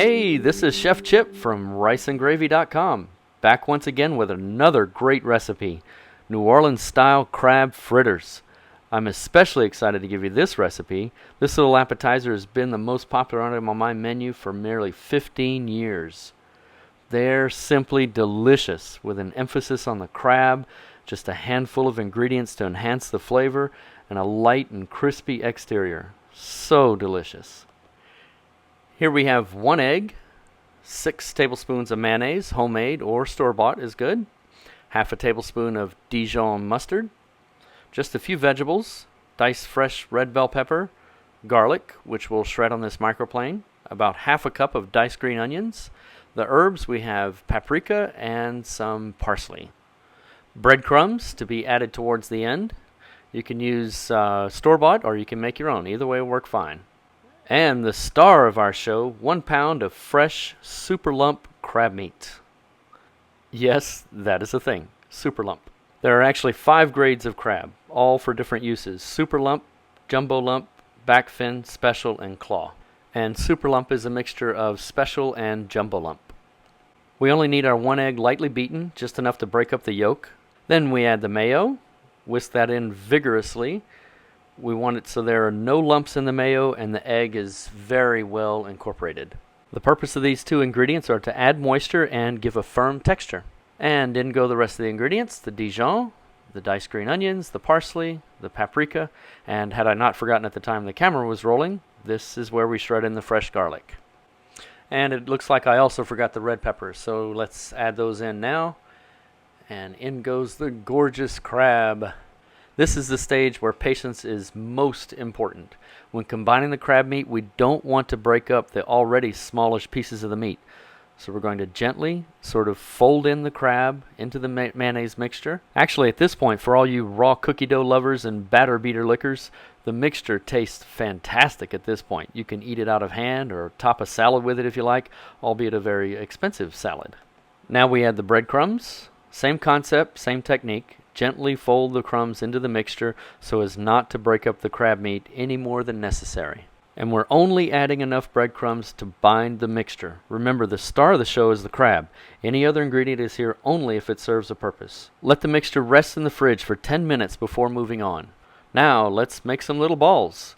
Hey, this is Chef Chip from riceandgravy.com, back once again with another great recipe, New Orleans style crab fritters. I'm especially excited to give you this recipe. This little appetizer has been the most popular item on my menu for nearly 15 years. They're simply delicious, with an emphasis on the crab, just a handful of ingredients to enhance the flavor, and a light and crispy exterior. So delicious. Here we have 1 egg, 6 tablespoons of mayonnaise, homemade or store-bought is good, half a tablespoon of Dijon mustard, just a few vegetables, diced fresh red bell pepper, garlic, which we'll shred on this microplane, about half a cup of diced green onions. The herbs, we have paprika and some parsley. Breadcrumbs to be added towards the end. You can use store-bought or you can make your own. Either way will work fine. And the star of our show, 1 pound of fresh super lump crab meat. Yes, that is a thing, super lump. There are actually 5 grades of crab, all for different uses. Super lump, jumbo lump, back fin, special, and claw. And super lump is a mixture of special and jumbo lump. We only need our 1 egg lightly beaten, just enough to break up the yolk. Then we add the mayo, whisk that in vigorously. We want it so there are no lumps in the mayo and the egg is very well incorporated. The purpose of these 2 ingredients are to add moisture and give a firm texture. And in go the rest of the ingredients: the Dijon, the diced green onions, the parsley, the paprika, and had I not forgotten at the time the camera was rolling, this is where we shred in the fresh garlic. And it looks like I also forgot the red peppers, so let's add those in now. And in goes the gorgeous crab. This is the stage where patience is most important. When combining the crab meat, we don't want to break up the already smallish pieces of the meat. So we're going to gently sort of fold in the crab into the mayonnaise mixture. Actually, at this point, for all you raw cookie dough lovers and batter beater lickers, the mixture tastes fantastic at this point. You can eat it out of hand or top a salad with it if you like, albeit a very expensive salad. Now we add the breadcrumbs. Same concept, same technique. Gently fold the crumbs into the mixture so as not to break up the crab meat any more than necessary. And we're only adding enough breadcrumbs to bind the mixture. Remember, the star of the show is the crab. Any other ingredient is here only if it serves a purpose. Let the mixture rest in the fridge for 10 minutes before moving on. Now let's make some little balls.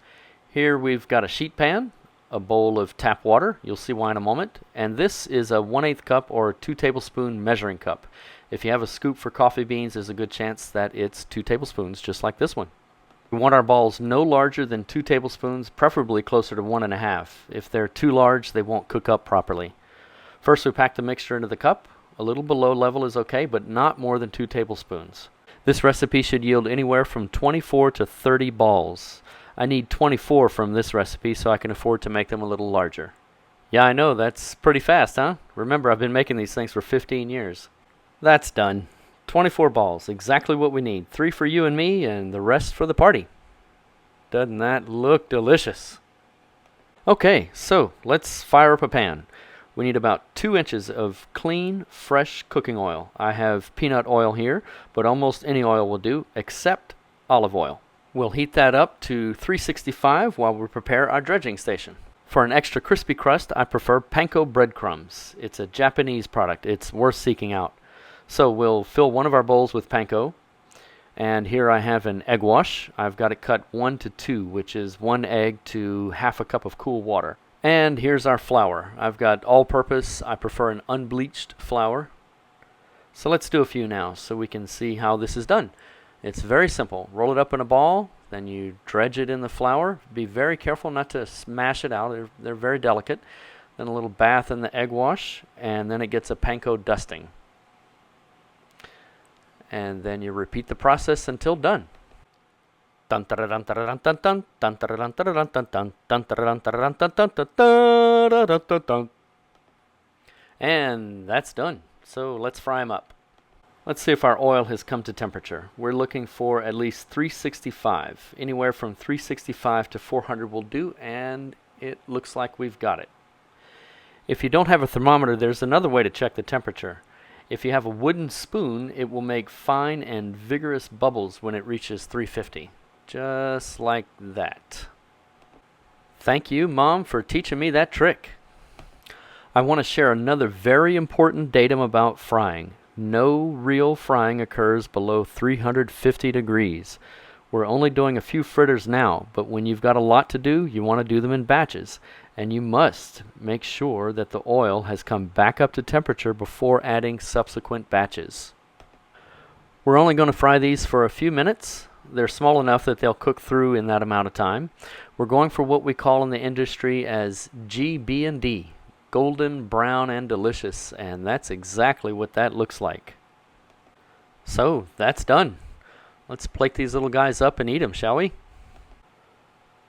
Here we've got a sheet pan, a bowl of tap water, you'll see why in a moment, and this is a 1/8 cup or 2 tablespoon measuring cup. If you have a scoop for coffee beans, there's a good chance that it's 2 tablespoons, just like this one. We want our balls no larger than 2 tablespoons, preferably closer to 1.5. If they're too large, they won't cook up properly. First, we pack the mixture into the cup. A little below level is okay, but not more than 2 tablespoons. This recipe should yield anywhere from 24 to 30 balls. I need 24 from this recipe so I can afford to make them a little larger. Yeah, I know, that's pretty fast, huh? Remember, I've been making these things for 15 years. That's done. 24 balls, exactly what we need. 3 for you and me, and the rest for the party. Doesn't that look delicious? Okay, so let's fire up a pan. We need about 2 inches of clean, fresh cooking oil. I have peanut oil here, but almost any oil will do, except olive oil. We'll heat that up to 365 while we prepare our dredging station. For an extra crispy crust, I prefer panko breadcrumbs. It's a Japanese product. It's worth seeking out. So we'll fill one of our bowls with panko, and here I have an egg wash. I've got it cut 1 to 2, which is 1 egg to half a cup of cool water. And here's our flour. I've got all-purpose. I prefer an unbleached flour. So let's do a few now so we can see how this is done. It's very simple. Roll it up in a ball, then you dredge it in the flour. Be very careful not to smash it out. They're very delicate. Then a little bath in the egg wash, and then it gets a panko dusting. And then you repeat the process until done. And that's done. So let's fry them up. Let's see if our oil has come to temperature. We're looking for at least 365. Anywhere from 365 to 400 will do, and it looks like we've got it. If you don't have a thermometer, there's another way to check the temperature. If you have a wooden spoon, it will make fine and vigorous bubbles when it reaches 350. Just like that. Thank you, Mom, for teaching me that trick. I want to share another very important datum about frying. No real frying occurs below 350 degrees. We're only doing a few fritters now, but when you've got a lot to do, you want to do them in batches. And you must make sure that the oil has come back up to temperature before adding subsequent batches. We're only going to fry these for a few minutes. They're small enough that they'll cook through in that amount of time. We're going for what we call in the industry as GB&D, golden, brown, and delicious, and that's exactly what that looks like. So, that's done. Let's plate these little guys up and eat them, shall we?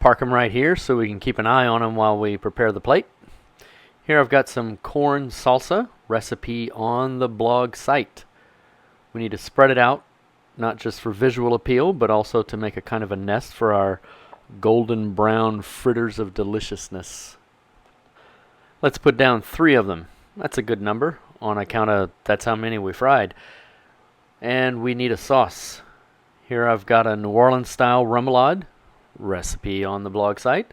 Park them right here so we can keep an eye on them while we prepare the plate. Here I've got some corn salsa, recipe on the blog site. We need to spread it out, not just for visual appeal, but also to make a kind of a nest for our golden brown fritters of deliciousness. Let's put down 3 of them. That's a good number on account of that's how many we fried. And we need a sauce. Here I've got a New Orleans style remoulade, recipe on the blog site.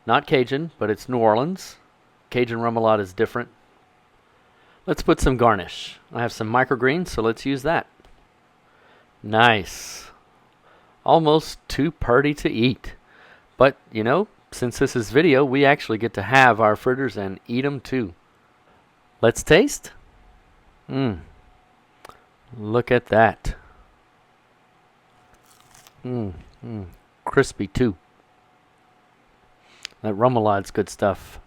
Not Cajun, but it's New Orleans. Cajun remoulade is different. Let's put some garnish. I have some microgreens, so let's use that. Nice. Almost too pretty to eat. But, you know, since this is video, we actually get to have our fritters and eat them too. Let's taste. Look at that. Crispy too. That remoulade's good stuff.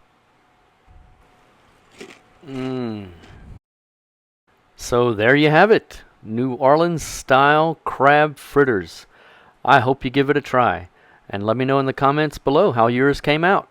So there you have it. New Orleans style crab fritters. I hope you give it a try. And let me know in the comments below how yours came out.